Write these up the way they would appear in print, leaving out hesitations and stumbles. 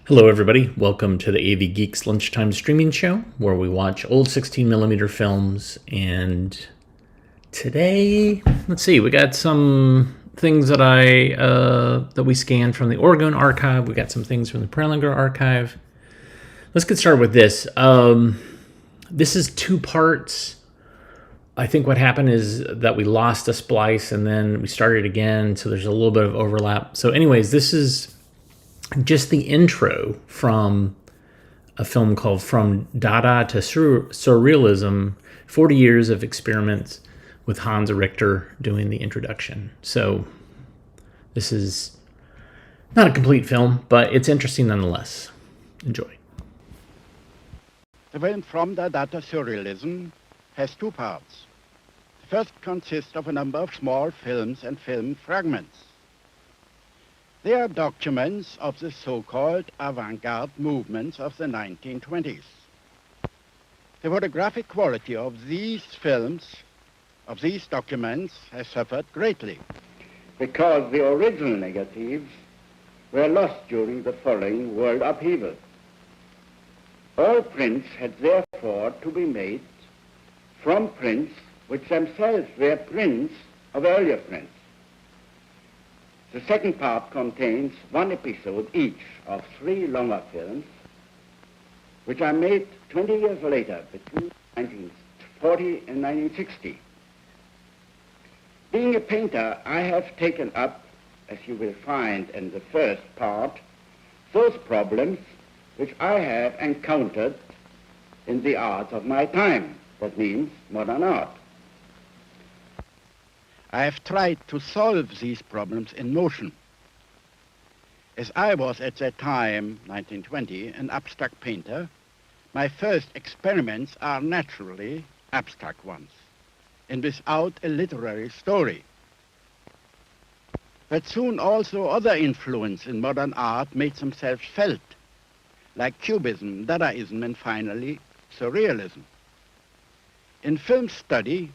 Hello, everybody. Welcome to the AV Geeks Lunchtime Streaming Show, where we watch old 16mm films. And today, let's see, we got some things that we scanned from the Oregon archive. We got some things from the Prelinger archive. Let's get started with this. This is two parts. I think what happened is that we lost a splice and then we started again, so there's a little bit of overlap. So, anyways, this is just the intro from a film called From Dada to Surrealism, 40 years of experiments with Hans Richter doing the introduction. So this is not a complete film, but it's interesting nonetheless. Enjoy. The film From Dada to Surrealism has two parts. The first consists of a number of small films and film fragments. They are documents of the so-called avant-garde movements of the 1920s. The photographic quality of these films, of these documents, has suffered greatly, because the original negatives were lost during the following world upheaval. All prints had therefore to be made from prints which themselves were prints of earlier prints. The second part contains one episode each of three longer films, which are made 20 years later, between 1940 and 1960. Being a painter, I have taken up, as you will find in the first part, those problems which I have encountered in the arts of my time, that means modern art. I have tried to solve these problems in motion. As I was at that time, 1920, an abstract painter, my first experiments are naturally abstract ones, and without a literary story. But soon also other influence in modern art made themselves felt, like Cubism, Dadaism, and finally, Surrealism. In film study,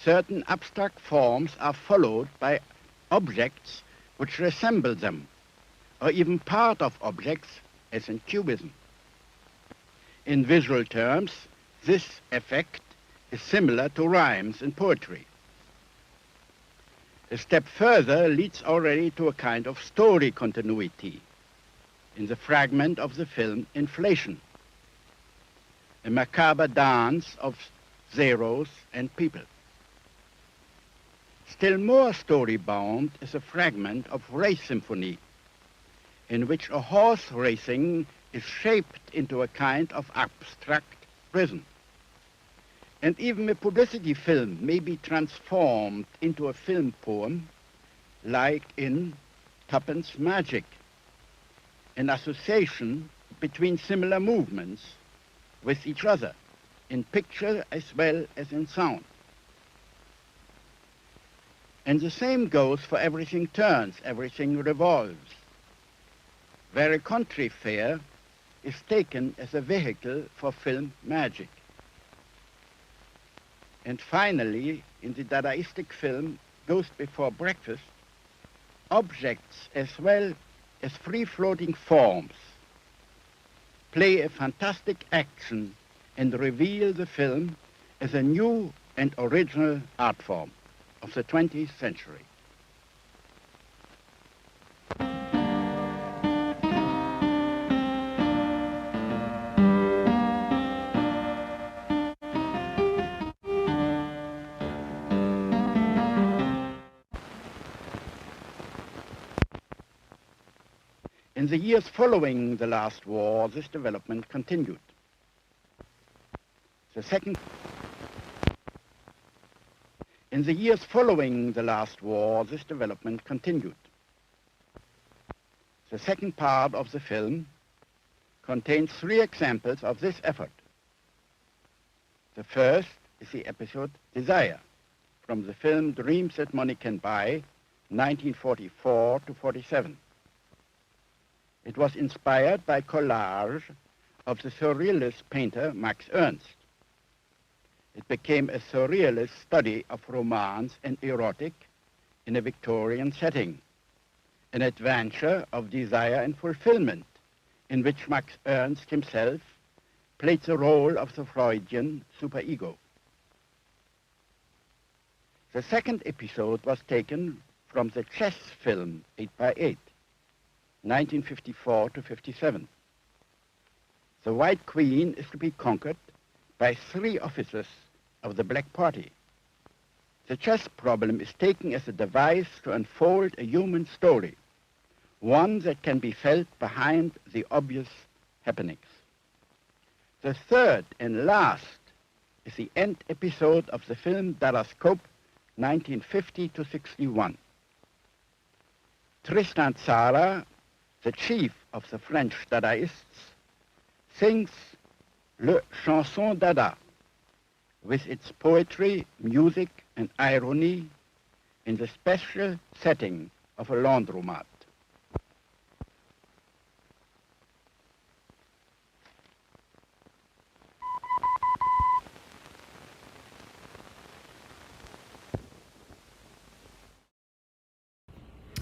certain abstract forms are followed by objects which resemble them, or even part of objects, as in Cubism. In visual terms, this effect is similar to rhymes in poetry. A step further leads already to a kind of story continuity in the fragment of the film Inflation, a macabre dance of zeros and people. Still more story-bound is a fragment of Race Symphony, in which a horse racing is shaped into a kind of abstract prison. And even a publicity film may be transformed into a film poem, like in Tuppence Magic, an association between similar movements with each other, in picture as well as in sound. And the same goes for Everything Turns, Everything Revolves, where a country fair is taken as a vehicle for film magic. And finally, in the Dadaistic film Ghost Before Breakfast, objects as well as free-floating forms play a fantastic action and reveal the film as a new and original art form of the 20th century. In the years following the last war, this development continued. In the years following the last war, this development continued. The second part of the film contains three examples of this effort. The first is the episode Desire, from the film Dreams That Money Can Buy, 1944 to 47. It was inspired by collage of the surrealist painter Max Ernst. It became a surrealist study of romance and erotic in a Victorian setting, an adventure of desire and fulfillment in which Max Ernst himself played the role of the Freudian superego. The second episode was taken from the chess film 8x8, 1954 to 57. The White Queen is to be conquered by 3 officers of the Black Party. The chess problem is taken as a device to unfold a human story, one that can be felt behind the obvious happenings. The third and last is the end episode of the film Dada, 1950 to 61. Tristan Tzara, the chief of the French Dadaists, sings Le Chanson Dada with its poetry, music, and irony in the special setting of a laundromat.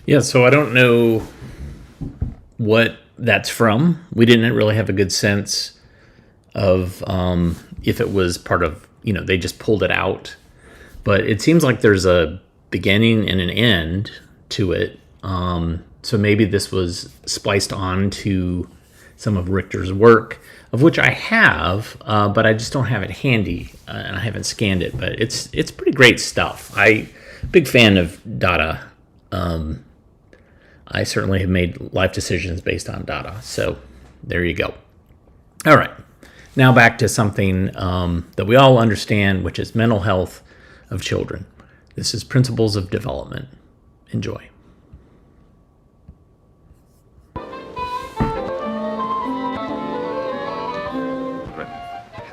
Yeah, so I don't know what that's from. We didn't really have a good sense of if it was part of, they just pulled it out. But it seems like there's a beginning and an end to it. So maybe this was spliced on to some of Richter's work, of which I have, but I just don't have it handy, and I haven't scanned it. But it's pretty great stuff. Big fan of Dada. I certainly have made life decisions based on Dada. So there you go. All right. Now back to something that we all understand, which is mental health of children. This is Principles of Development. Enjoy.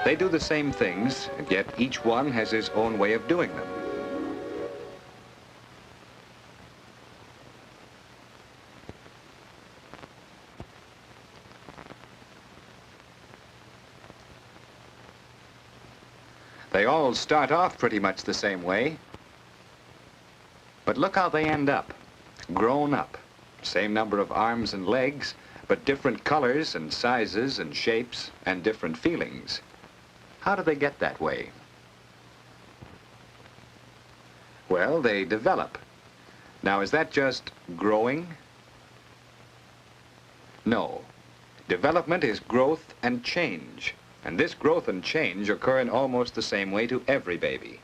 They do the same things, and yet each one has his own way of doing them. They all start off pretty much the same way, but look how they end up, grown up. Same number of arms and legs, but different colors and sizes and shapes and different feelings. How do they get that way? Well, they develop. Now, is that just growing? No. Development is growth and change. And this growth and change occur in almost the same way to every baby.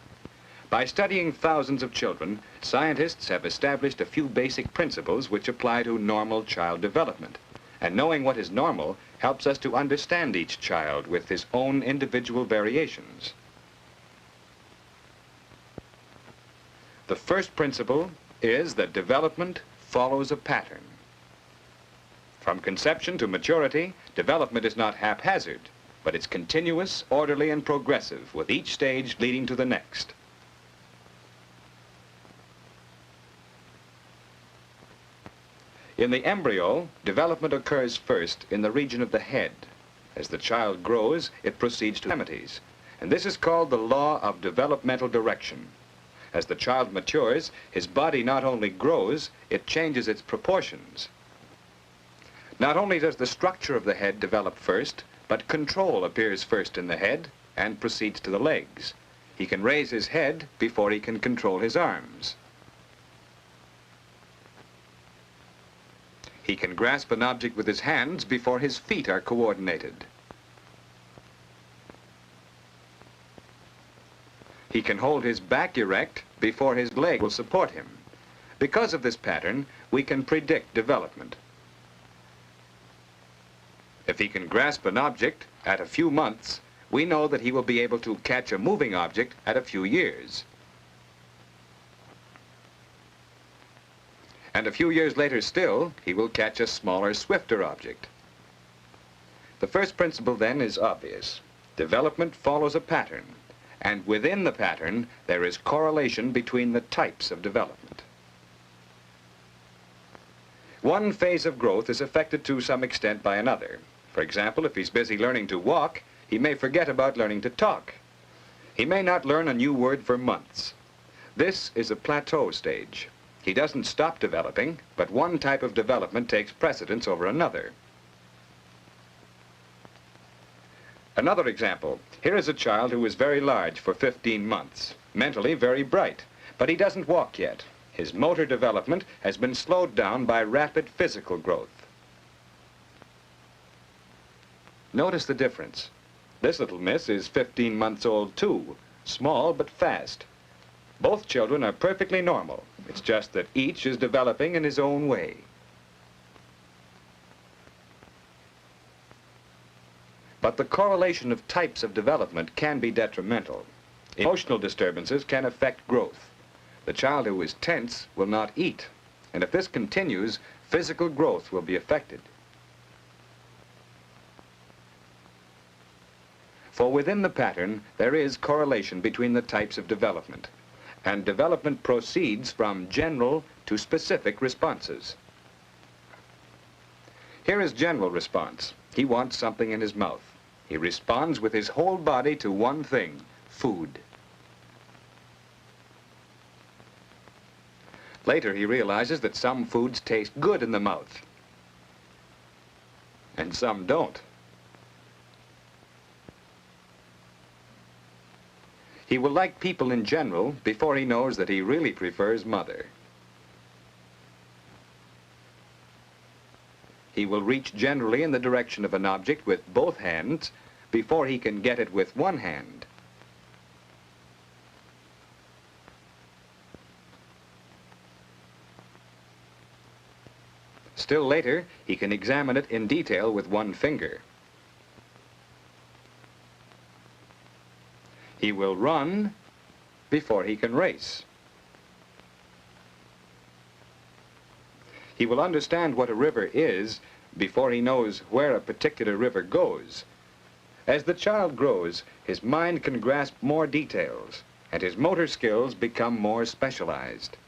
By studying thousands of children, scientists have established a few basic principles which apply to normal child development. And knowing what is normal helps us to understand each child with his own individual variations. The first principle is that development follows a pattern. From conception to maturity, development is not haphazard, but it's continuous, orderly, and progressive, with each stage leading to the next. In the embryo, development occurs first in the region of the head. As the child grows, it proceeds to extremities, and this is called the law of developmental direction. As the child matures, his body not only grows, it changes its proportions. Not only does the structure of the head develop first, but control appears first in the head and proceeds to the legs. He can raise his head before he can control his arms. He can grasp an object with his hands before his feet are coordinated. He can hold his back erect before his leg will support him. Because of this pattern, we can predict development. If he can grasp an object at a few months, we know that he will be able to catch a moving object at a few years. And a few years later still, he will catch a smaller, swifter object. The first principle then is obvious. Development follows a pattern, and within the pattern, there is correlation between the types of development. One phase of growth is affected to some extent by another. For example, if he's busy learning to walk, he may forget about learning to talk. He may not learn a new word for months. This is a plateau stage. He doesn't stop developing, but one type of development takes precedence over another. Another example. Here is a child who is very large for 15 months, mentally very bright, but he doesn't walk yet. His motor development has been slowed down by rapid physical growth. Notice the difference. This little miss is 15 months old too, small but fast. Both children are perfectly normal. It's just that each is developing in his own way. But the correlation of types of development can be detrimental. Emotional disturbances can affect growth. The child who is tense will not eat, and if this continues, physical growth will be affected. For within the pattern, there is correlation between the types of development, and development proceeds from general to specific responses. Here is general response. He wants something in his mouth. He responds with his whole body to one thing, food. Later he realizes that some foods taste good in the mouth, and some don't. He will like people in general before he knows that he really prefers mother. He will reach generally in the direction of an object with both hands before he can get it with one hand. Still later, he can examine it in detail with one finger. He will run before he can race. He will understand what a river is before he knows where a particular river goes. As the child grows, his mind can grasp more details, and his motor skills become more specialized.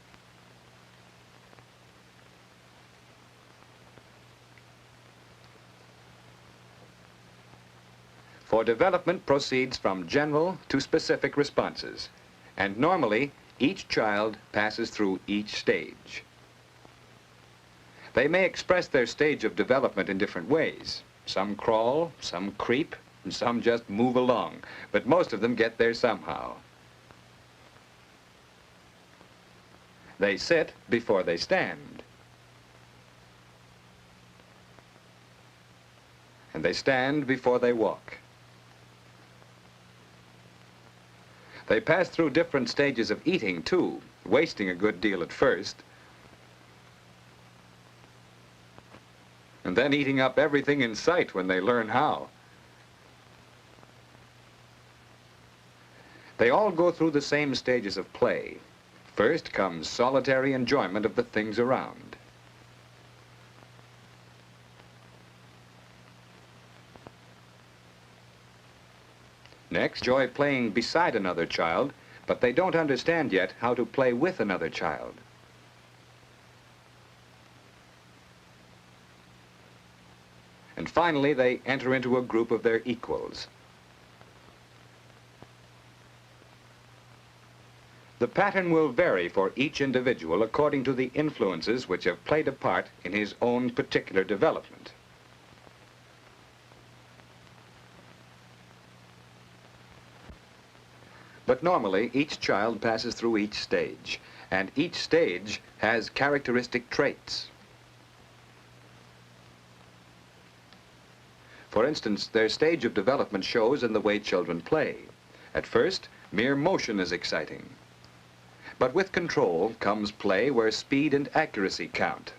For development proceeds from general to specific responses, and normally each child passes through each stage. They may express their stage of development in different ways. Some crawl, some creep, and some just move along, but most of them get there somehow. They sit before they stand, and they stand before they walk. They pass through different stages of eating, too, wasting a good deal at first, and then eating up everything in sight when they learn how. They all go through the same stages of play. First comes solitary enjoyment of the things around. Next, enjoy playing beside another child, but they don't understand yet how to play with another child. And finally, they enter into a group of their equals. The pattern will vary for each individual according to the influences which have played a part in his own particular development. But normally, each child passes through each stage, and each stage has characteristic traits. For instance, their stage of development shows in the way children play. At first, mere motion is exciting. But with control comes play where speed and accuracy count.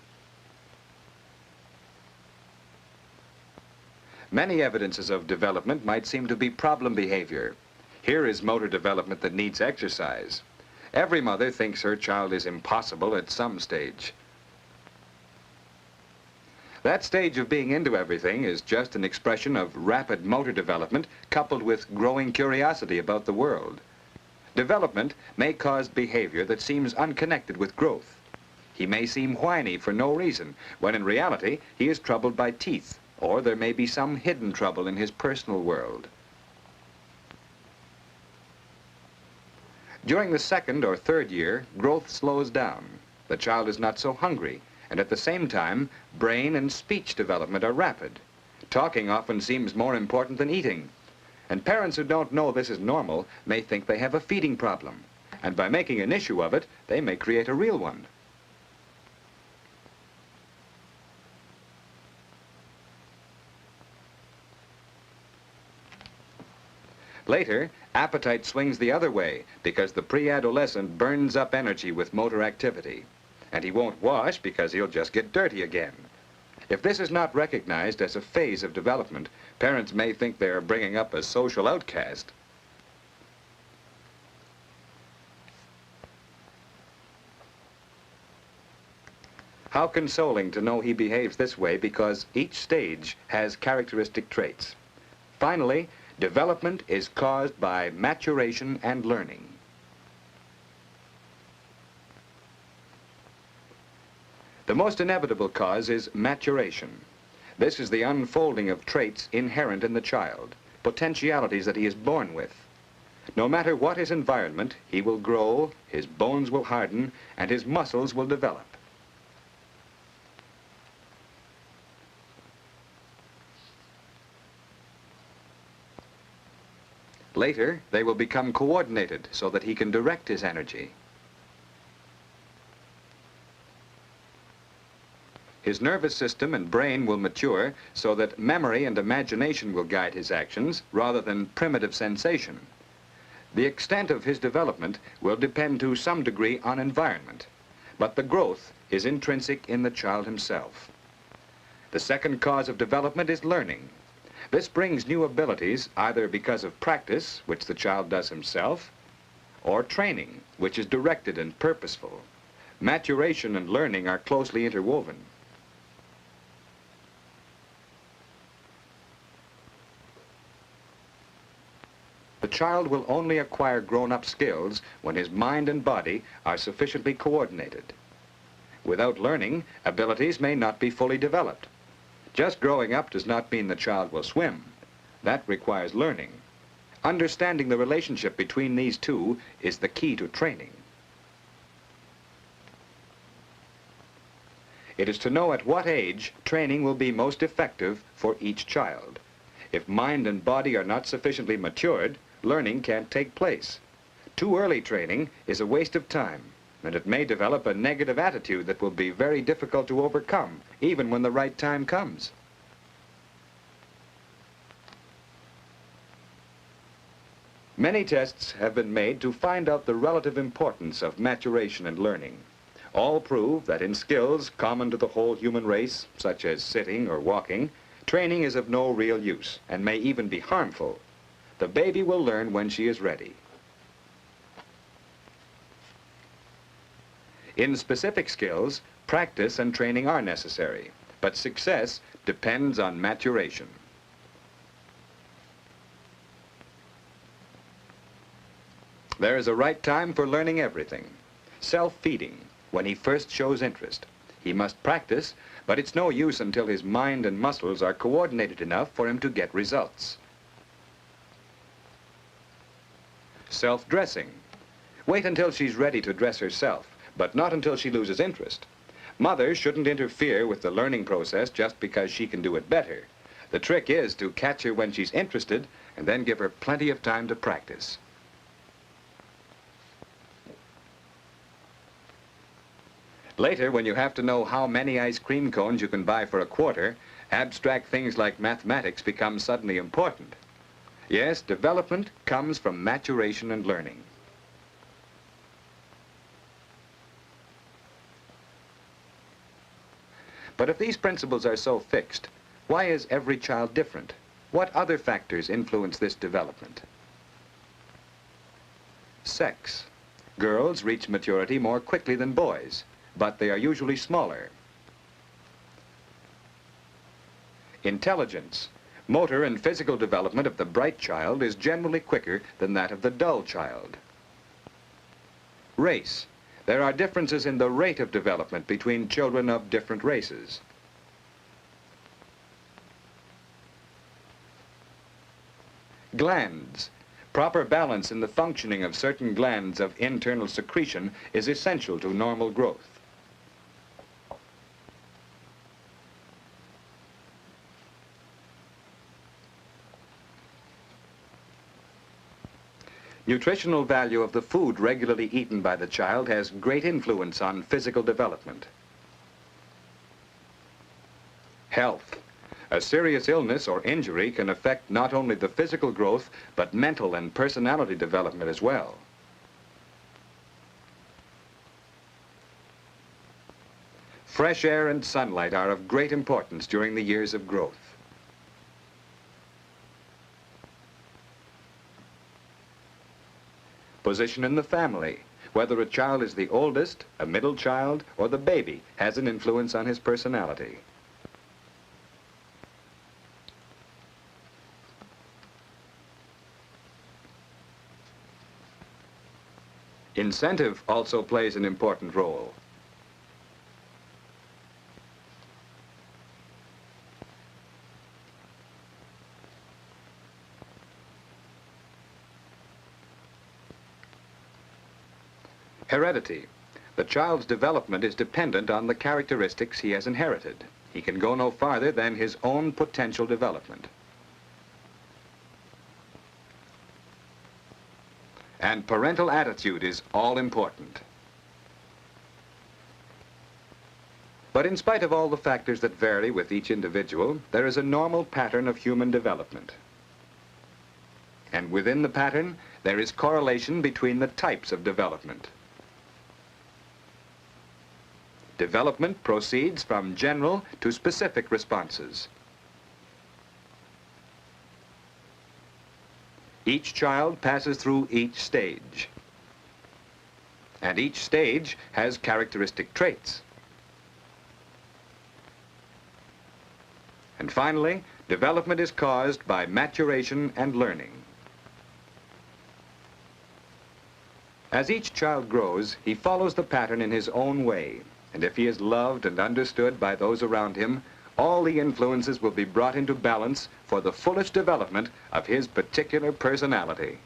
Many evidences of development might seem to be problem behavior. Here is motor development that needs exercise. Every mother thinks her child is impossible at some stage. That stage of being into everything is just an expression of rapid motor development coupled with growing curiosity about the world. Development may cause behavior that seems unconnected with growth. He may seem whiny for no reason, when in reality he is troubled by teeth, or there may be some hidden trouble in his personal world. During the second or third year, growth slows down. The child is not so hungry, and at the same time, brain and speech development are rapid. Talking often seems more important than eating. And parents who don't know this is normal may think they have a feeding problem. And by making an issue of it, they may create a real one. Later, appetite swings the other way because the pre-adolescent burns up energy with motor activity. And he won't wash because he'll just get dirty again. If this is not recognized as a phase of development, parents may think they are bringing up a social outcast. How consoling to know he behaves this way because each stage has characteristic traits. Finally, development is caused by maturation and learning. The most inevitable cause is maturation. This is the unfolding of traits inherent in the child, potentialities that he is born with. No matter what his environment, he will grow, his bones will harden, and his muscles will develop. Later, they will become coordinated so that he can direct his energy. His nervous system and brain will mature so that memory and imagination will guide his actions rather than primitive sensation. The extent of his development will depend to some degree on environment, but the growth is intrinsic in the child himself. The second cause of development is learning. This brings new abilities either because of practice, which the child does himself, or training, which is directed and purposeful. Maturation and learning are closely interwoven. The child will only acquire grown-up skills when his mind and body are sufficiently coordinated. Without learning, abilities may not be fully developed. Just growing up does not mean the child will swim. That requires learning. Understanding the relationship between these two is the key to training. It is to know at what age training will be most effective for each child. If mind and body are not sufficiently matured, learning can't take place. Too early training is a waste of time, and it may develop a negative attitude that will be very difficult to overcome, even when the right time comes. Many tests have been made to find out the relative importance of maturation and learning. All prove that in skills common to the whole human race, such as sitting or walking, training is of no real use and may even be harmful. The baby will learn when she is ready. In specific skills, practice and training are necessary, but success depends on maturation. There is a right time for learning everything. Self-feeding, when he first shows interest. He must practice, but it's no use until his mind and muscles are coordinated enough for him to get results. Self-dressing. Wait until she's ready to dress herself, but not until she loses interest. Mothers shouldn't interfere with the learning process just because she can do it better. The trick is to catch her when she's interested and then give her plenty of time to practice. Later, when you have to know how many ice cream cones you can buy for a quarter, abstract things like mathematics become suddenly important. Yes, development comes from maturation and learning. But if these principles are so fixed, why is every child different? What other factors influence this development? Sex. Girls reach maturity more quickly than boys, but they are usually smaller. Intelligence. Motor and physical development of the bright child is generally quicker than that of the dull child. Race. There are differences in the rate of development between children of different races. Glands. Proper balance in the functioning of certain glands of internal secretion is essential to normal growth. Nutritional value of the food regularly eaten by the child has great influence on physical development. Health. A serious illness or injury can affect not only the physical growth, but mental and personality development as well. Fresh air and sunlight are of great importance during the years of growth. Position in the family, whether a child is the oldest, a middle child, or the baby, has an influence on his personality. Incentive also plays an important role. Heredity. The child's development is dependent on the characteristics he has inherited. He can go no farther than his own potential development. And parental attitude is all important. But in spite of all the factors that vary with each individual, there is a normal pattern of human development. And within the pattern, there is correlation between the types of development. Development proceeds from general to specific responses. Each child passes through each stage. And each stage has characteristic traits. And finally, development is caused by maturation and learning. As each child grows, he follows the pattern in his own way. And if he is loved and understood by those around him, all the influences will be brought into balance for the fullest development of his particular personality.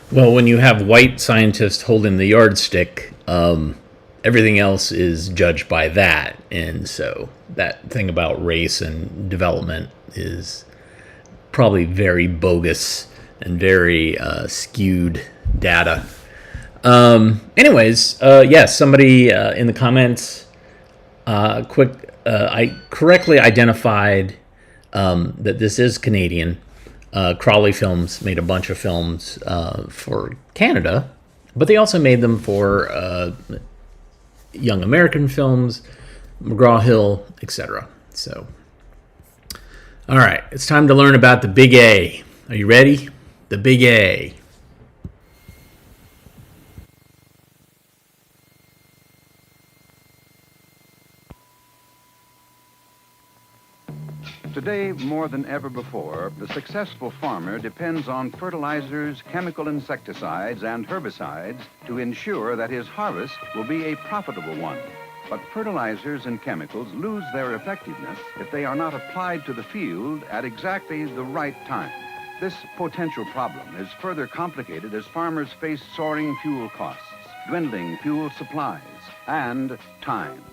Well, when you have white scientists holding the yardstick, everything else is judged by that. And so that thing about race and development is probably very bogus and very skewed data. Anyways, yes, somebody in the comments I correctly identified that this is Canadian. Crawley Films made a bunch of films for Canada, but they also made them for Young American Films, McGraw-Hill, etc. So, all right, it's time to learn about the Big A. Are you ready? The Big A. Today, more than ever before, the successful farmer depends on fertilizers, chemical insecticides, and herbicides to ensure that his harvest will be a profitable one. But fertilizers and chemicals lose their effectiveness if they are not applied to the field at exactly the right time. This potential problem is further complicated as farmers face soaring fuel costs, dwindling fuel supplies, and time.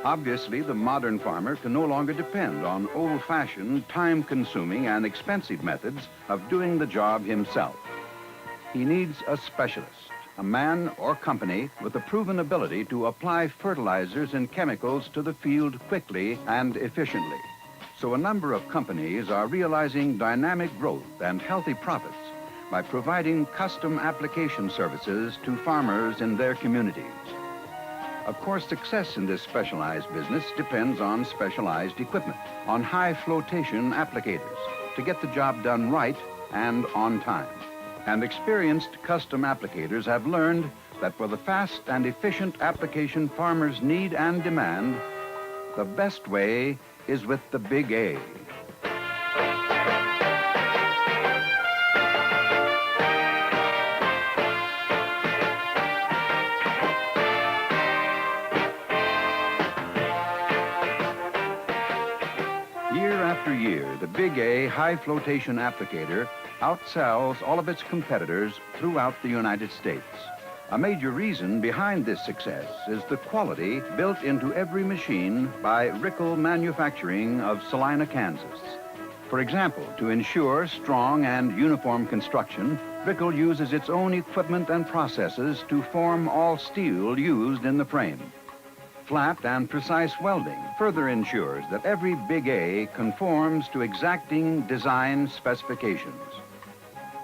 Obviously, the modern farmer can no longer depend on old-fashioned, time-consuming, and expensive methods of doing the job himself. He needs a specialist, a man or company with a proven ability to apply fertilizers and chemicals to the field quickly and efficiently. So a number of companies are realizing dynamic growth and healthy profits by providing custom application services to farmers in their communities. Of course, success in this specialized business depends on specialized equipment, on high flotation applicators, to get the job done right and on time. And experienced custom applicators have learned that for the fast and efficient application farmers need and demand, the best way is with the Big A. the Big A high flotation applicator outsells all of its competitors throughout the United States. A major reason behind this success is the quality built into every machine by Rickel Manufacturing of Salina, Kansas. For example, to ensure strong and uniform construction, Rickel uses its own equipment and processes to form all steel used in the frame. Flat and precise welding further ensures that every Big A conforms to exacting design specifications.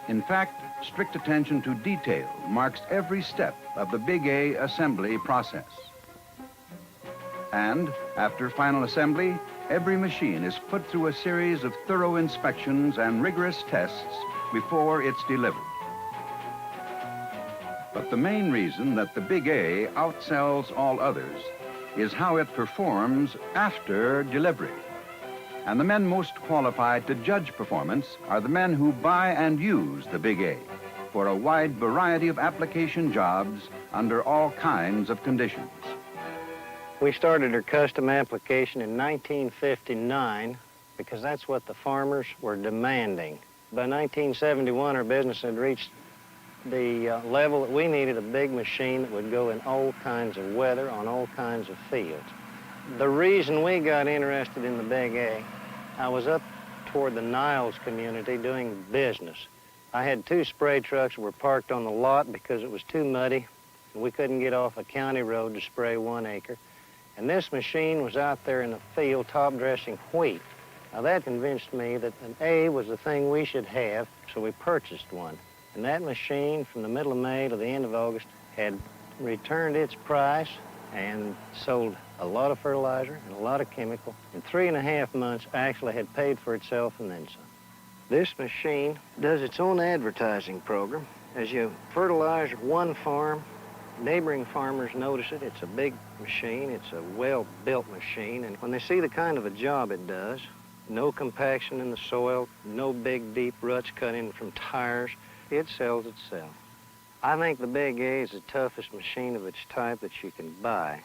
In fact, strict attention to detail marks every step of the Big A assembly process. And after final assembly, every machine is put through a series of thorough inspections and rigorous tests before it's delivered. But the main reason that the Big A outsells all others is how it performs after delivery. And the men most qualified to judge performance are the men who buy and use the Big A for a wide variety of application jobs under all kinds of conditions. We started our custom application in 1959 because that's what the farmers were demanding. By 1971, our business had reached the level that we needed a big machine that would go in all kinds of weather on all kinds of fields. The reason we got interested in the Big A, I was up toward the Niles community doing business. I had 2 spray trucks that were parked on the lot because it was too muddy and we couldn't get off a county road to spray 1 acre. And this machine was out there in the field top dressing wheat. Now that convinced me that an A was the thing we should have, so we purchased one. And that machine, from the middle of May to the end of August, had returned its price and sold a lot of fertilizer and a lot of chemical. In 3.5 months, actually had paid for itself and then some. This machine does its own advertising program. As you fertilize one farm, neighboring farmers notice it. It's a big machine. It's a well-built machine. And when they see the kind of a job it does, no compaction in the soil, no big, deep ruts cut in from tires, it sells itself. I think the Big A is the toughest machine of its type that you can buy.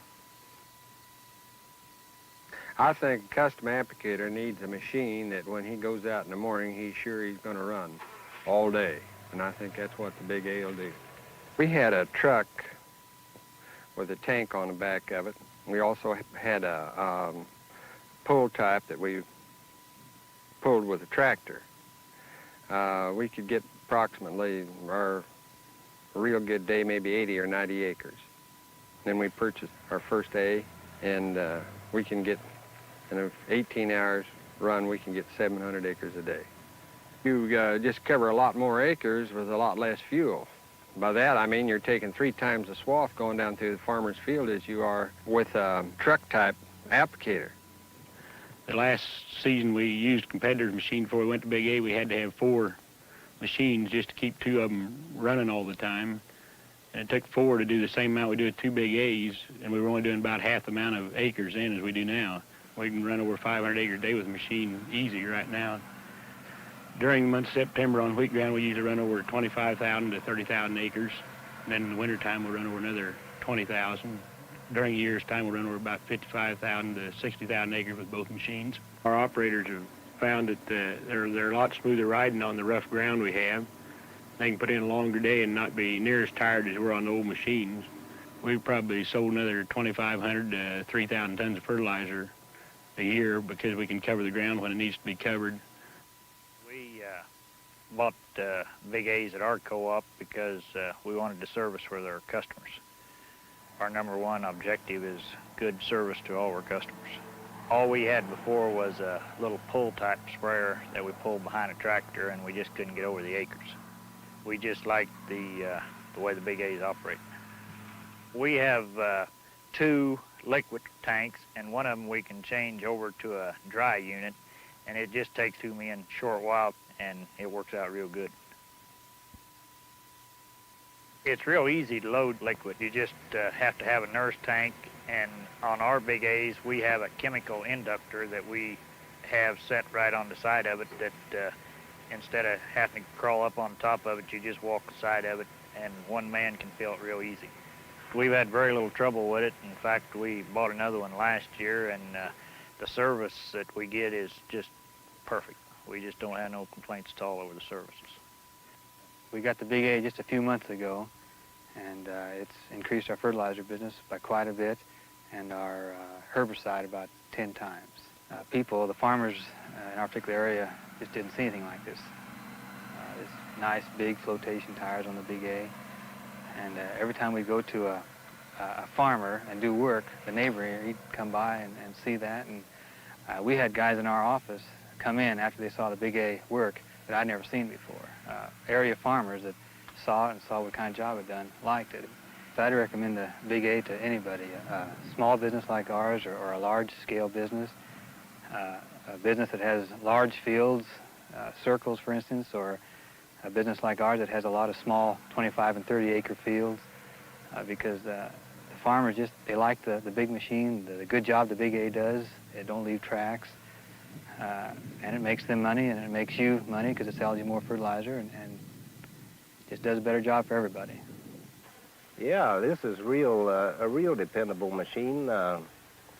I think a custom applicator needs a machine that when he goes out in the morning, he's sure he's going to run all day. And I think that's what the Big A will do. We had a truck with a tank on the back of it. We also had a pull type that we pulled with a tractor. We could get approximately our real good day, maybe 80 or 90 acres. Then we purchased our first A, and we can get, in an 18 hours run, we can get 700 acres a day. You just cover a lot more acres with a lot less fuel. By that, I mean you're taking 3 times the swath going down through the farmer's field as you are with a truck-type applicator. The last season we used competitors' machine before we went to Big A. We had to have 4 machines just to keep 2 of them running all the time. And it took 4 to do the same amount we do with 2 Big A's, and we were only doing about half the amount of acres in as we do now. We can run over 500 acres a day with a machine easy right now. During the month of September on wheat ground, we usually run over 25,000 to 30,000 acres. And then in the wintertime, we'll run over another 20,000. During a year's time, we'll run over about 55,000 to 60,000 acres with both machines. Our operators have found that they're a lot smoother riding on the rough ground we have. They can put in a longer day and not be near as tired as we're on the old machines. We've probably sold another 2,500 to 3,000 tons of fertilizer a year because we can cover the ground when it needs to be covered. We bought Big A's at our co-op because we wanted to service for their customers. Our number 1 objective is good service to all our customers. All we had before was a little pull-type sprayer that we pulled behind a tractor, and we just couldn't get over the acres. We just liked the way the Big A's operate. We have 2 liquid tanks, and one of them we can change over to a dry unit, and it just takes to me in a short while, and it works out real good. It's real easy to load liquid. You just have to have a nurse tank, and on our Big A's, we have a chemical inductor that we have set right on the side of it that instead of having to crawl up on top of it, you just walk the side of it, and one man can fill it real easy. We've had very little trouble with it. In fact, we bought another one last year, and the service that we get is just perfect. we just don't have no complaints at all over the services. We got the Big A just a few months ago, and it's increased our fertilizer business by quite a bit, and our herbicide about 10 times. People, the farmers in our particular area, just didn't see anything like this. This nice big flotation tires on the Big A, and every time we go to a farmer and do work, the neighbor here, he'd come by and see that, and we had guys in our office come in after they saw the Big A work that I'd never seen before. Area farmers that saw it and saw what kind of job it done liked it. So I'd recommend the Big A to anybody, a small business like ours or a large-scale business, a business that has large fields, circles, for instance, or a business like ours that has a lot of small 25 and 30-acre fields, because the farmers just, they like the big machine, the good job the Big A does. It don't leave tracks, and it makes them money, and it makes you money because it sells you more fertilizer, and just does a better job for everybody. Yeah, this is a real dependable machine.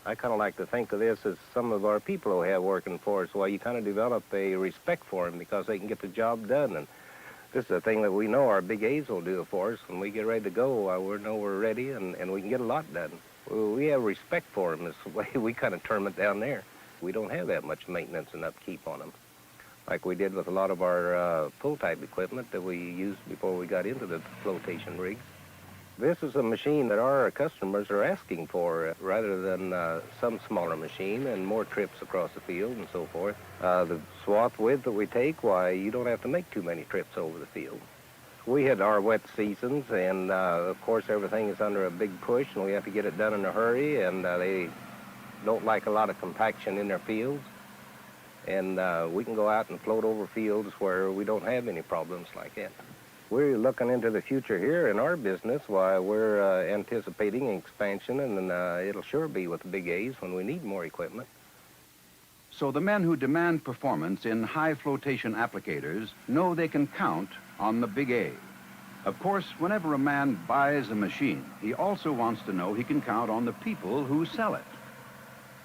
I kind of like to think of this as some of our people who have working for us. Well, you kind of develop a respect for them because they can get the job done. And this is a thing that we know our Big A's will do for us. When we get ready to go, we know we're ready and we can get a lot done. We have respect for them is the way we kind of term it down there. We don't have that much maintenance and upkeep on them, like we did with a lot of our pull-type equipment that we used before we got into the flotation rigs. This is a machine that our customers are asking for rather than some smaller machine and more trips across the field and so forth. The swath width that we take, why, you don't have to make too many trips over the field. We had our wet seasons, and of course everything is under a big push, and we have to get it done in a hurry, and they don't like a lot of compaction in their fields. And we can go out and float over fields where we don't have any problems like that. We're looking into the future here in our business. Why, we're anticipating expansion, and it'll sure be with the Big A's when we need more equipment. So the men who demand performance in high flotation applicators know they can count on the Big A. Of course, whenever a man buys a machine, he also wants to know he can count on the people who sell it.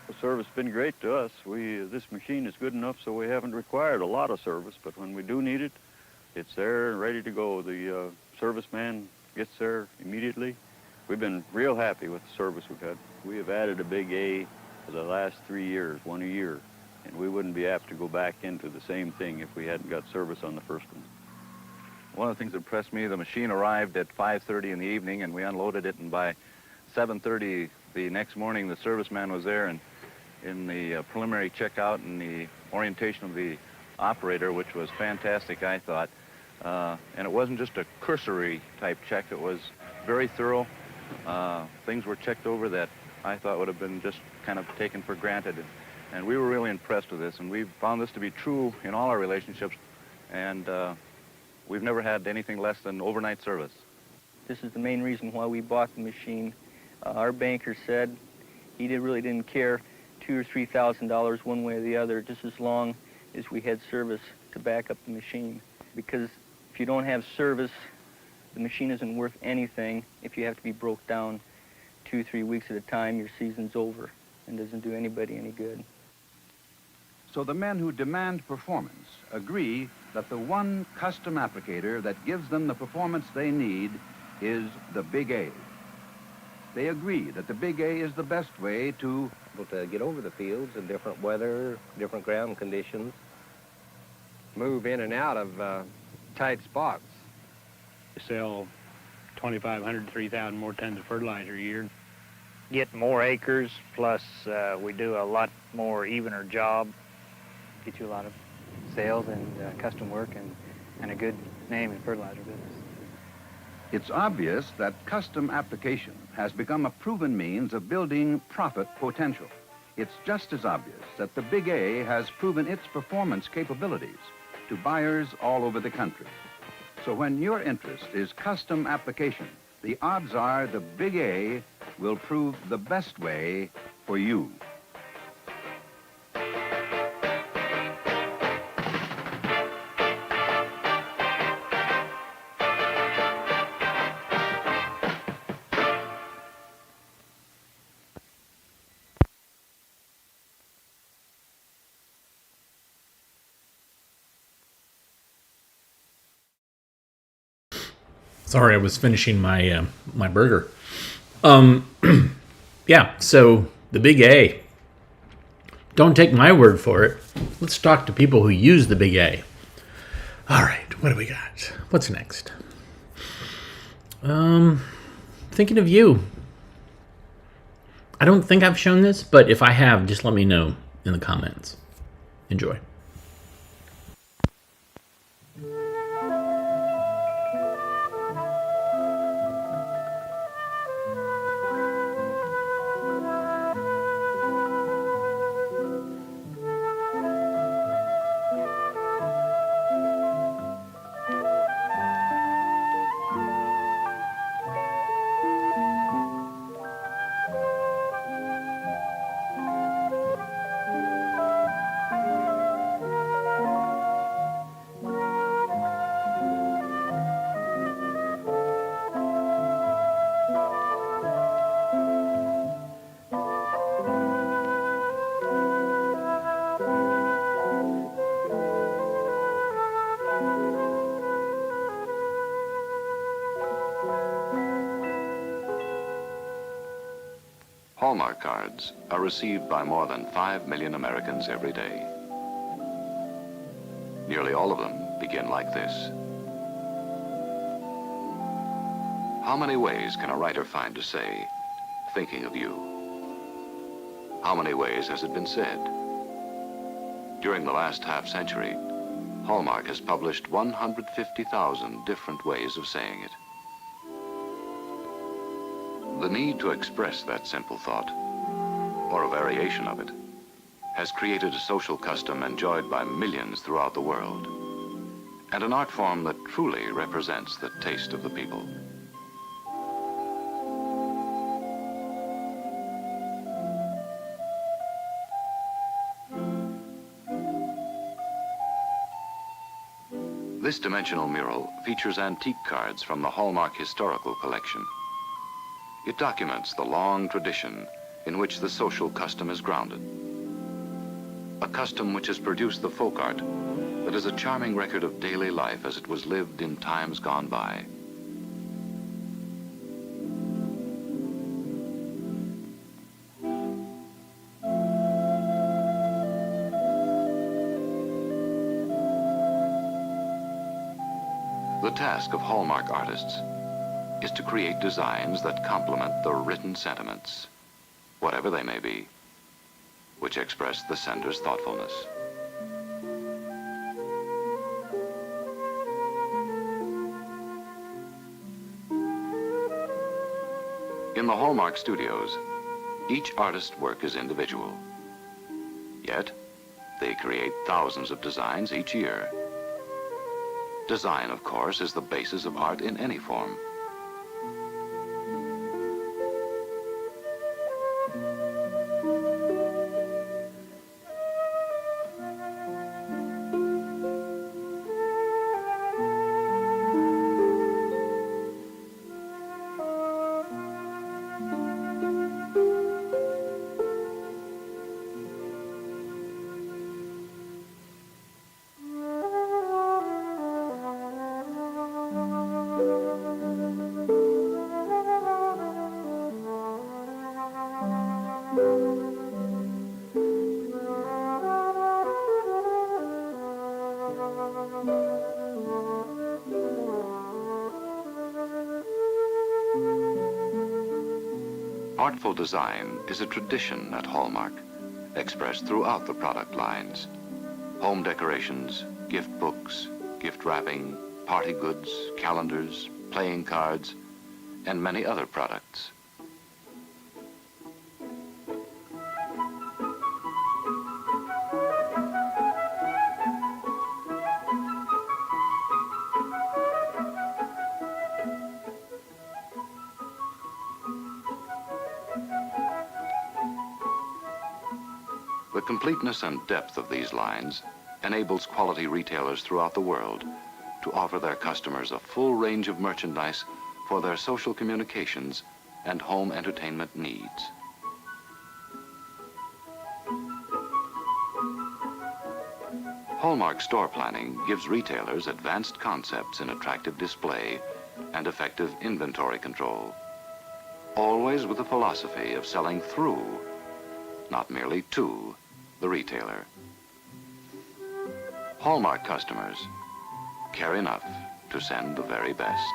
The service has been great to us. This machine is good enough so we haven't required a lot of service, but when we do need it, it's there and ready to go. The serviceman gets there immediately. We've been real happy with the service we've had. We have added a Big A for the last 3 years, one a year, and we wouldn't be apt to go back into the same thing if we hadn't got service on the first one. One of the things that impressed me, the machine arrived at 5:30 in the evening, and we unloaded it, and by 7:30 the next morning, the serviceman was there, and in the preliminary checkout and the orientation of the operator, which was fantastic, I thought. And it wasn't just a cursory type check, it was very thorough. Things were checked over that I thought would have been just kind of taken for granted. And we were really impressed with this, and we've found this to be true in all our relationships, and we've never had anything less than overnight service. This is the main reason why we bought the machine. Our banker said he really didn't care $2,000 or $3,000 one way or the other, just as long as we had service to back up the machine. Because if you don't have service, the machine isn't worth anything. If you have to be broke down 2 or 3 weeks at a time, your season's over and doesn't do anybody any good. So the men who demand performance agree that the one custom applicator that gives them the performance they need is the Big A. They agree that the Big A is the best way to get over the fields in different weather, different ground conditions. Move in and out of tight spots. We sell 2,500 to 3,000 more tons of fertilizer a year. Get more acres, plus we do a lot more evener job. Get you a lot of sales and custom work and a good name in fertilizer business. It's obvious that custom application has become a proven means of building profit potential. It's just as obvious that the Big A has proven its performance capabilities to buyers all over the country. So when your interest is custom application, the odds are the Big A will prove the best way for you. Sorry, I was finishing my my burger. Yeah, so the Big A. Don't take my word for it. Let's talk to people who use the Big A. All right, what do we got? What's next? Thinking of you. I don't think I've shown this, but if I have, just let me know in the comments. Enjoy. Hallmark cards are received by more than 5 million Americans every day. Nearly all of them begin like this. How many ways can a writer find to say, thinking of you? How many ways has it been said? During the last half-century, Hallmark has published 150,000 different ways of saying it. The need to express that simple thought, or a variation of it, has created a social custom enjoyed by millions throughout the world, and an art form that truly represents the taste of the people. This dimensional mural features antique cards from the Hallmark Historical Collection. It documents the long tradition in which the social custom is grounded. A custom which has produced the folk art that is a charming record of daily life as it was lived in times gone by. The task of Hallmark artists is to create designs that complement the written sentiments, whatever they may be, which express the sender's thoughtfulness. In the Hallmark studios, each artist's work is individual. Yet, they create thousands of designs each year. Design, of course, is the basis of art in any form. Artful design is a tradition at Hallmark, expressed throughout the product lines. Home decorations, gift books, gift wrapping, party goods, calendars, playing cards, and many other products. The completeness and depth of these lines enables quality retailers throughout the world to offer their customers a full range of merchandise for their social communications and home entertainment needs. Hallmark store planning gives retailers advanced concepts in attractive display and effective inventory control, always with the philosophy of selling through, not merely to, the retailer. Hallmark customers care enough to send the very best.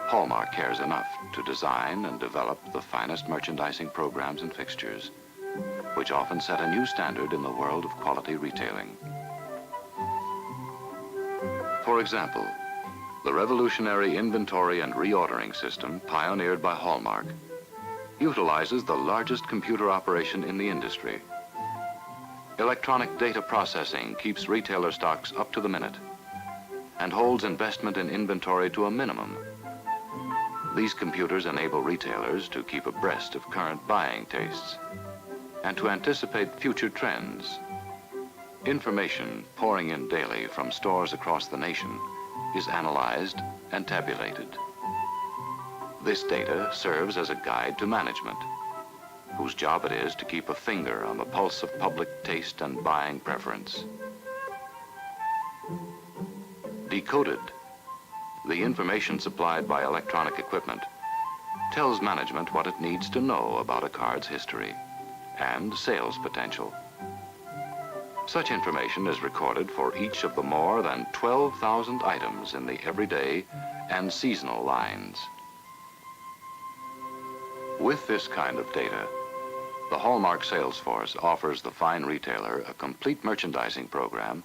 Hallmark cares enough to design and develop the finest merchandising programs and fixtures, which often set a new standard in the world of quality retailing. For example, the revolutionary inventory and reordering system pioneered by Hallmark utilizes the largest computer operation in the industry. Electronic data processing keeps retailer stocks up to the minute and holds investment in inventory to a minimum. These computers enable retailers to keep abreast of current buying tastes and to anticipate future trends. Information pouring in daily from stores across the nation is analyzed and tabulated. This data serves as a guide to management, whose job it is to keep a finger on the pulse of public taste and buying preference. Decoded, the information supplied by electronic equipment tells management what it needs to know about a card's history and sales potential. Such information is recorded for each of the more than 12,000 items in the everyday and seasonal lines. With this kind of data, the Hallmark sales force offers the fine retailer a complete merchandising program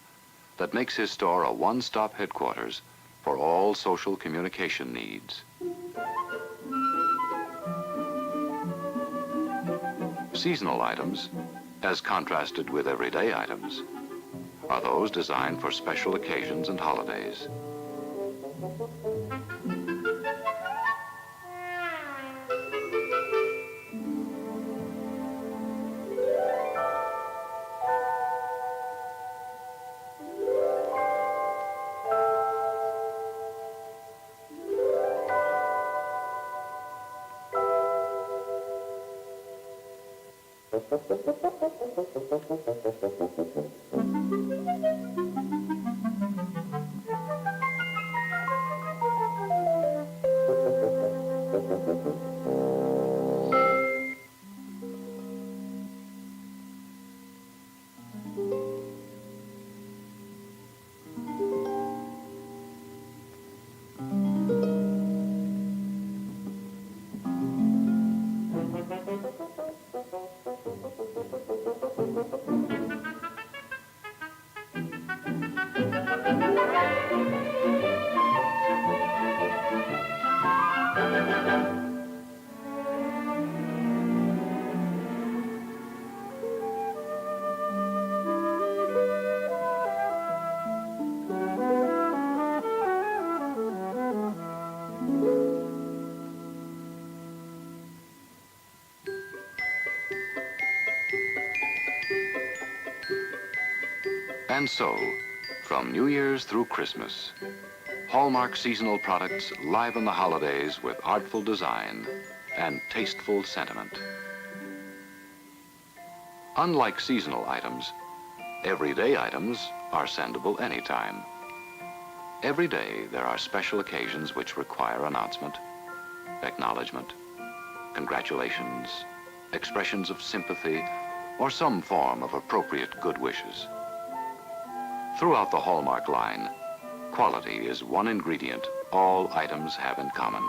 that makes his store a one-stop headquarters for all social communication needs. Seasonal items, as contrasted with everyday items, are those designed for special occasions and holidays. And so, from New Year's through Christmas, Hallmark seasonal products liven the holidays with artful design and tasteful sentiment. Unlike seasonal items, everyday items are sendable anytime. Every day there are special occasions which require announcement, acknowledgement, congratulations, expressions of sympathy, or some form of appropriate good wishes. Throughout the Hallmark line, quality is one ingredient all items have in common.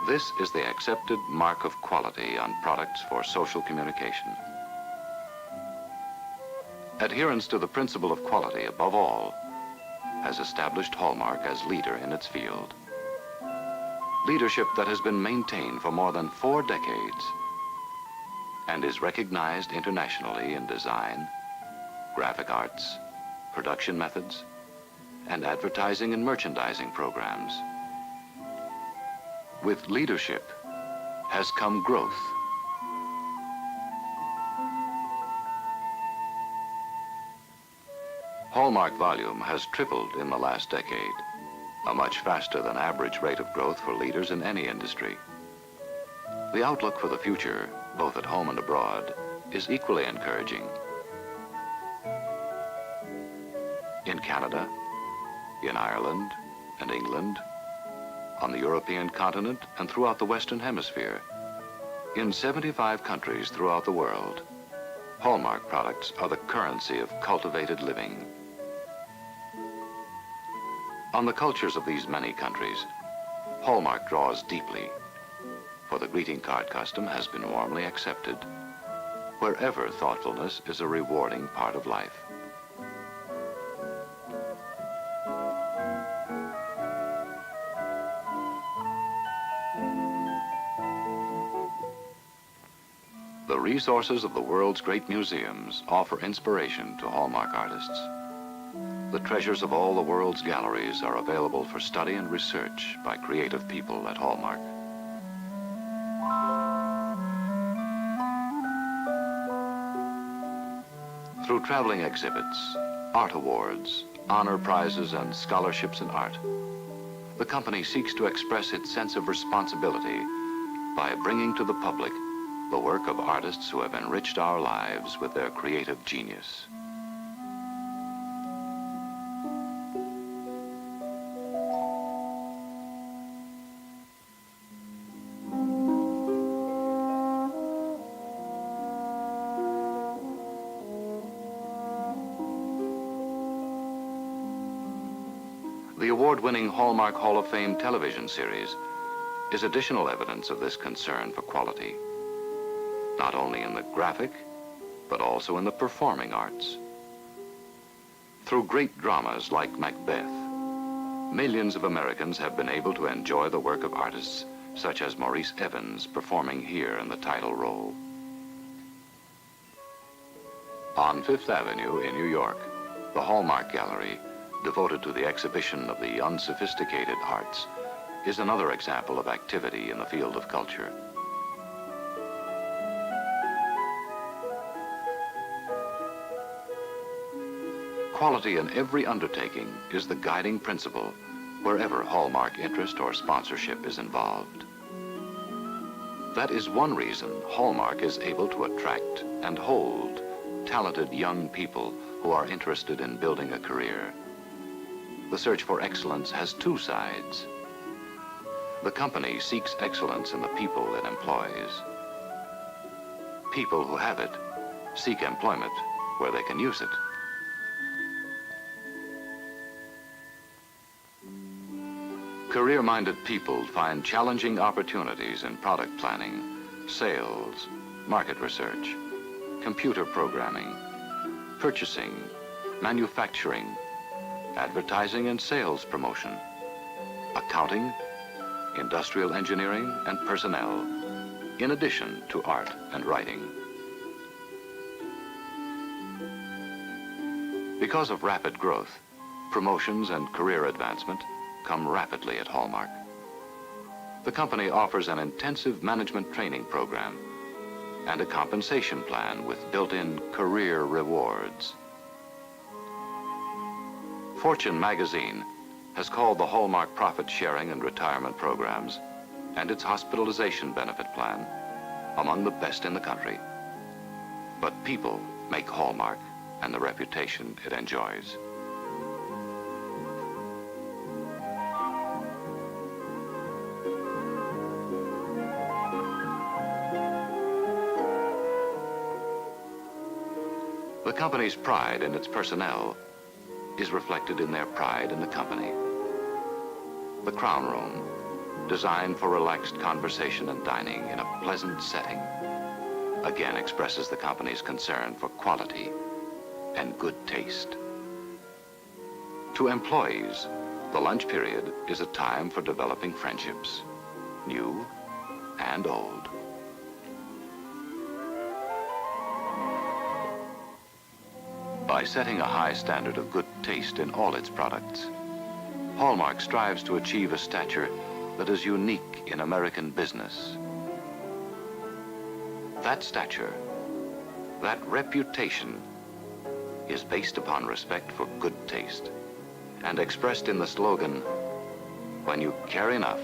This is the accepted mark of quality on products for social communication. Adherence to the principle of quality above all has established Hallmark as leader in its field. Leadership that has been maintained for more than 4 decades and is recognized internationally in design, graphic arts, production methods, and advertising and merchandising programs. With leadership has come growth. Hallmark volume has tripled in the last decade, a much faster than average rate of growth for leaders in any industry. The outlook for the future, both at home and abroad, is equally encouraging. In Canada, in Ireland, and England, on the European continent, and throughout the Western Hemisphere. In 75 countries throughout the world, Hallmark products are the currency of cultivated living. On the cultures of these many countries, Hallmark draws deeply, for the greeting card custom has been warmly accepted, wherever thoughtfulness is a rewarding part of life. The resources of the world's great museums offer inspiration to Hallmark artists. The treasures of all the world's galleries are available for study and research by creative people at Hallmark. Through traveling exhibits, art awards, honor prizes, and scholarships in art, the company seeks to express its sense of responsibility by bringing to the public the work of artists who have enriched our lives with their creative genius. The award-winning Hallmark Hall of Fame television series is additional evidence of this concern for quality, not only in the graphic, but also in the performing arts. Through great dramas like Macbeth, millions of Americans have been able to enjoy the work of artists such as Maurice Evans performing here in the title role. On Fifth Avenue in New York, the Hallmark Gallery, devoted to the exhibition of the unsophisticated arts, is another example of activity in the field of culture. Quality in every undertaking is the guiding principle wherever Hallmark interest or sponsorship is involved. That is one reason Hallmark is able to attract and hold talented young people who are interested in building a career. The search for excellence has two sides. The company seeks excellence in the people it employs. People who have it seek employment where they can use it. Career-minded people find challenging opportunities in product planning, sales, market research, computer programming, purchasing, manufacturing, advertising and sales promotion, accounting, industrial engineering, and personnel, in addition to art and writing. Because of rapid growth, promotions and career advancement come rapidly at Hallmark. The company offers an intensive management training program and a compensation plan with built-in career rewards. Fortune magazine has called the Hallmark profit sharing and retirement programs and its hospitalization benefit plan among the best in the country. But people make Hallmark and the reputation it enjoys. The company's pride in its personnel is reflected in their pride in the company. The Crown Room, designed for relaxed conversation and dining in a pleasant setting, again expresses the company's concern for quality and good taste. To employees, the lunch period is a time for developing friendships, new and old. By setting a high standard of good taste in all its products, Hallmark strives to achieve a stature that is unique in American business. That stature, that reputation, is based upon respect for good taste and expressed in the slogan, "When you care enough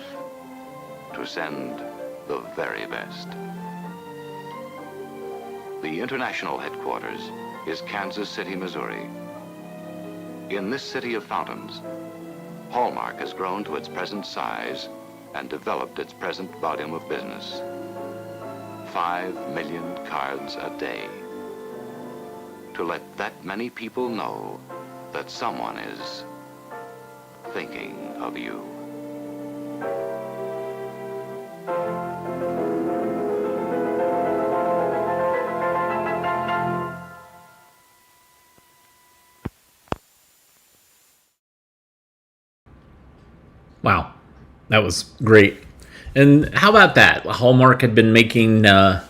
to send the very best." The international headquarters is Kansas City, Missouri. In this city of fountains, Hallmark has grown to its present size and developed its present volume of business. 5 million cards a day. To let that many people know that someone is thinking of you. Wow, that was great. And how about that? Hallmark had been making, we're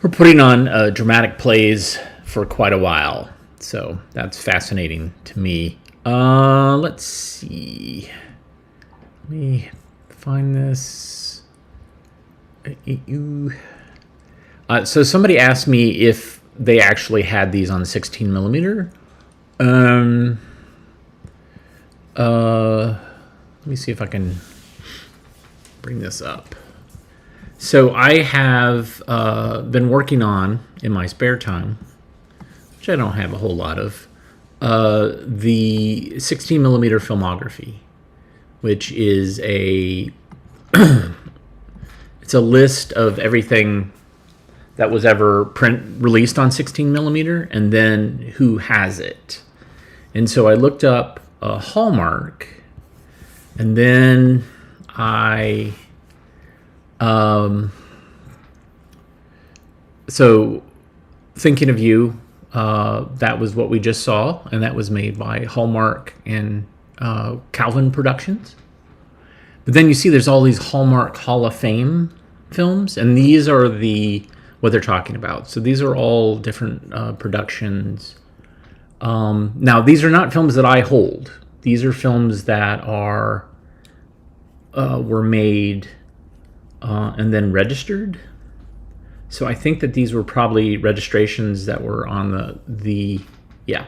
putting on dramatic plays for quite a while. So that's fascinating to me. Let's see. Let me find this. So somebody asked me if they actually had these on 16 millimeter. Let me see if I can bring this up. So I have been working on, in my spare time, which I don't have a whole lot of, the 16 millimeter filmography, which is it's a list of everything that was ever released on 16 millimeter and then who has it. And so I looked up Hallmark, and then I so Thinking of You, that was what we just saw, and that was made by Hallmark and Calvin Productions. But then you see there's all these Hallmark Hall of Fame films, and these are what they're talking about. So these are all different productions. Now, these are not films that I hold. These are films that were made and then registered. So I think that these were probably registrations that were on yeah.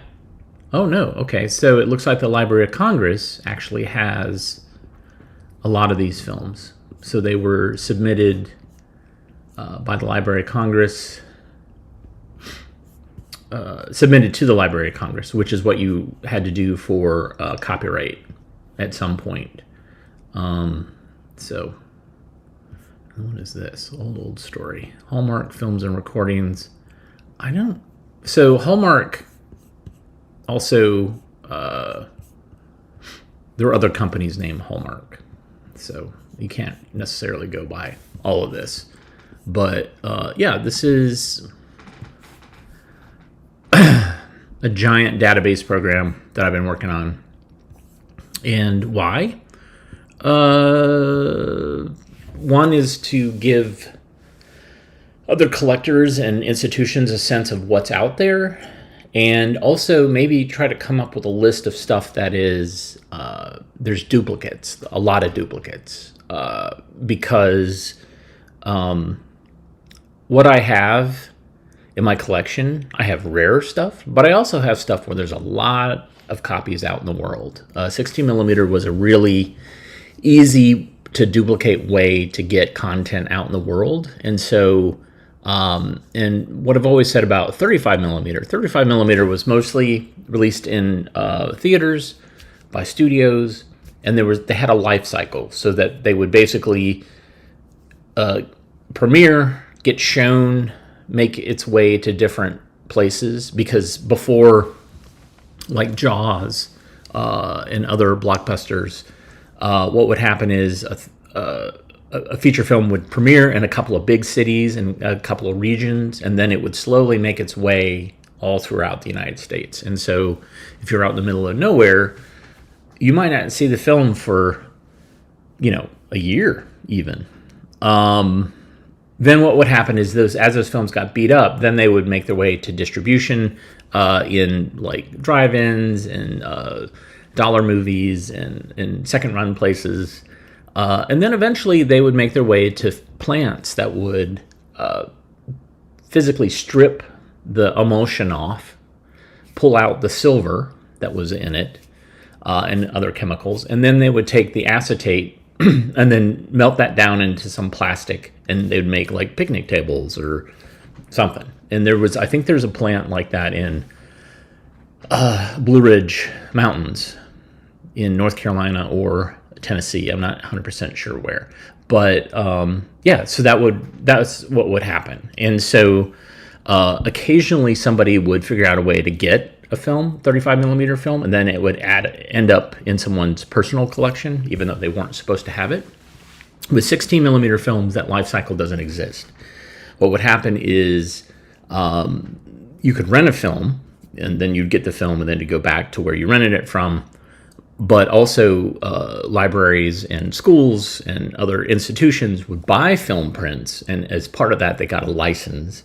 Oh, no. Okay. So it looks like the Library of Congress actually has a lot of these films. So they were submitted by the Library of Congress, submitted to the Library of Congress, which is what you had to do for copyright at some point. So what is this? Old story. Hallmark Films and Recordings. So Hallmark also, there are other companies named Hallmark. So you can't necessarily go by all of this. But yeah, this is a giant database program that I've been working on. And why? One is to give other collectors and institutions a sense of what's out there, and also maybe try to come up with a list of stuff that is, there's duplicates, a lot of duplicates, because what I have in my collection, I have rare stuff, but I also have stuff where there's a lot of copies out in the world. 16 millimeter was a really easy to duplicate way to get content out in the world. And so, and what I've always said about 35 millimeter was mostly released in theaters by studios, and they had a life cycle so that they would basically premiere, get shown, make its way to different places, because before, like Jaws and other blockbusters, what would happen is a feature film would premiere in a couple of big cities and a couple of regions, and then it would slowly make its way all throughout the United States. And so if you're out in the middle of nowhere, you might not see the film for, a year even. Then what would happen is as those films got beat up, then they would make their way to distribution in like drive-ins and dollar movies and second run places. And then eventually they would make their way to plants that would physically strip the emulsion off, pull out the silver that was in it, and other chemicals. And then they would take the acetate and then melt that down into some plastic, and they would make like picnic tables or something. And I think there's a plant like that in Blue Ridge Mountains in North Carolina or Tennessee. I'm not 100% sure where. But yeah, so that's what would happen. And so occasionally somebody would figure out a way to get a film, 35 millimeter film, and then it would end up in someone's personal collection, even though they weren't supposed to have it. With 16 millimeter films, that life cycle doesn't exist. What would happen is you could rent a film, and then you'd get the film, and then you go back to where you rented it from. But also libraries and schools and other institutions would buy film prints, and as part of that, they got a license.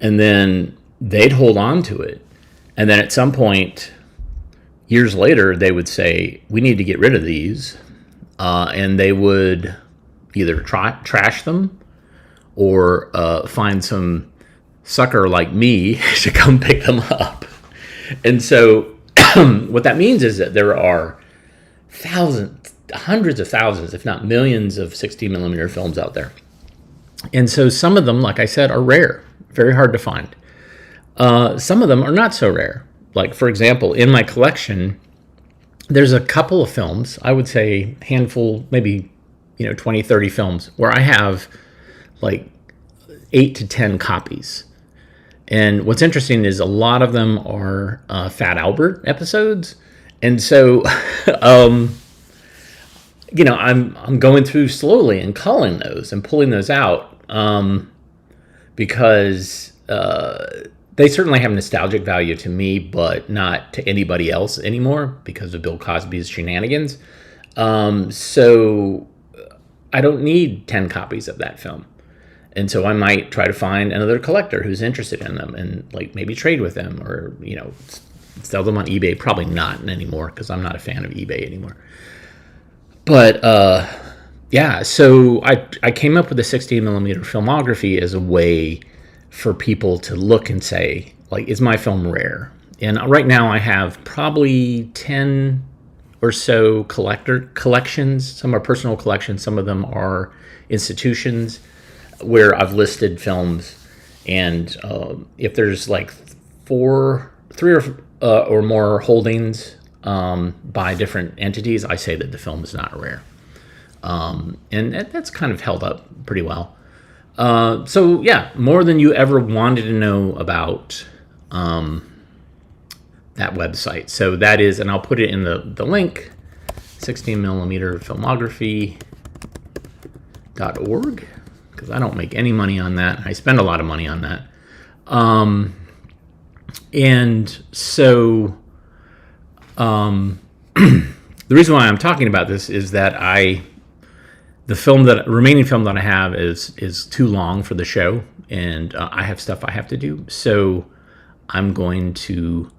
And then they'd hold on to it. And then at some point, years later, they would say, we need to get rid of these. And they would either trash them or find some sucker like me to come pick them up. And so what that means is that there are hundreds of thousands, if not millions of 16 millimeter films out there. And so some of them, like I said, are rare, very hard to find. Some of them are not so rare. Like, for example, in my collection, there's a couple of films, I would say handful, maybe 20, 30 films, where I have like 8 to 10 copies. And what's interesting is a lot of them are Fat Albert episodes. And so, I'm going through slowly and culling those and pulling those out because they certainly have nostalgic value to me, but not to anybody else anymore because of Bill Cosby's shenanigans. So I don't need 10 copies of that film. And so I might try to find another collector who's interested in them and like maybe trade with them or, sell them on eBay. Probably not anymore because I'm not a fan of eBay anymore. But yeah, so I came up with a 16 millimeter filmography as a way for people to look and say, like, is my film rare? And right now I have probably 10 or so collections. Some are personal collections. Some of them are institutions where I've listed films. And if there's like three or more holdings by different entities, I say that the film is not rare. And that's kind of held up pretty well. So yeah, more than you ever wanted to know about that website. So that is, and I'll put it in the link, 16 millimeter filmography.org, because I don't make any money on that. I spend a lot of money on that. And so the reason why I'm talking about this is that the remaining film that I have is too long for the show, and I have stuff I have to do. So I'm going to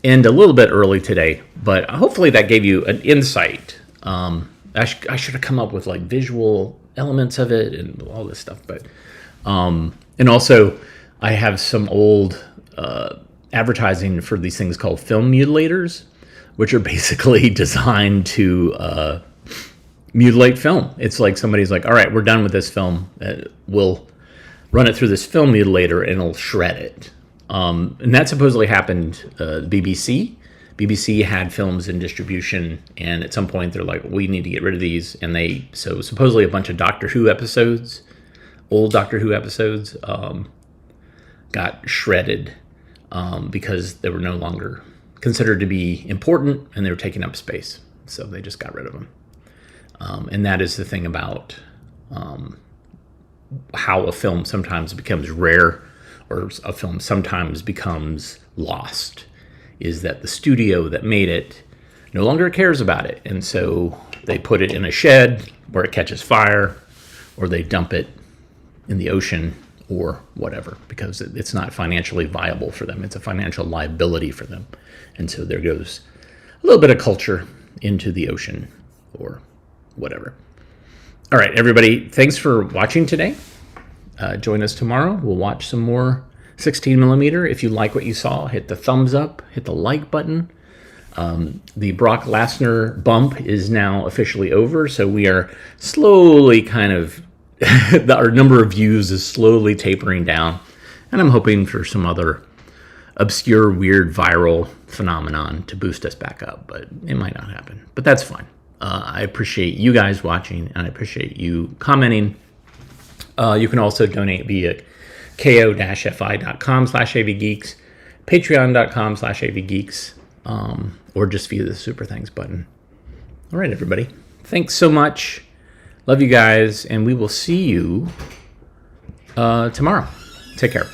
end a little bit early today, but hopefully that gave you an insight. I should have come up with like visual elements of it and all this stuff, but and also I have some old advertising for these things called film mutilators, which are basically designed to mutilate film. It's like somebody's like, all right, we're done with this film. We'll run it through this film mutilator and it'll shred it. And that supposedly happened BBC. BBC had films in distribution, and at some point they're like, we need to get rid of these. And so supposedly a bunch of Doctor Who episodes, old Doctor Who episodes, got shredded because they were no longer considered to be important and they were taking up space. So they just got rid of them. And that is the thing about how a film sometimes becomes rare or a film sometimes becomes lost, is that the studio that made it no longer cares about it. And so they put it in a shed where it catches fire, or they dump it in the ocean or whatever, because it's not financially viable for them. It's a financial liability for them. And so there goes a little bit of culture into the ocean or whatever. All right, everybody, thanks for watching today. Join us tomorrow. We'll watch some more 16 millimeter. If you like what you saw, hit the thumbs up, hit the like button. The Brock Lesnar bump is now officially over, so we are slowly kind of, our number of views is slowly tapering down, and I'm hoping for some other obscure, weird, viral phenomenon to boost us back up, but it might not happen. But that's fine. I appreciate you guys watching, and I appreciate you commenting. You can also donate via ko-fi.com/avgeeks, patreon.com/avgeeks, or just via the Super Thanks button. All right, everybody. Thanks so much. Love you guys, and we will see you tomorrow. Take care.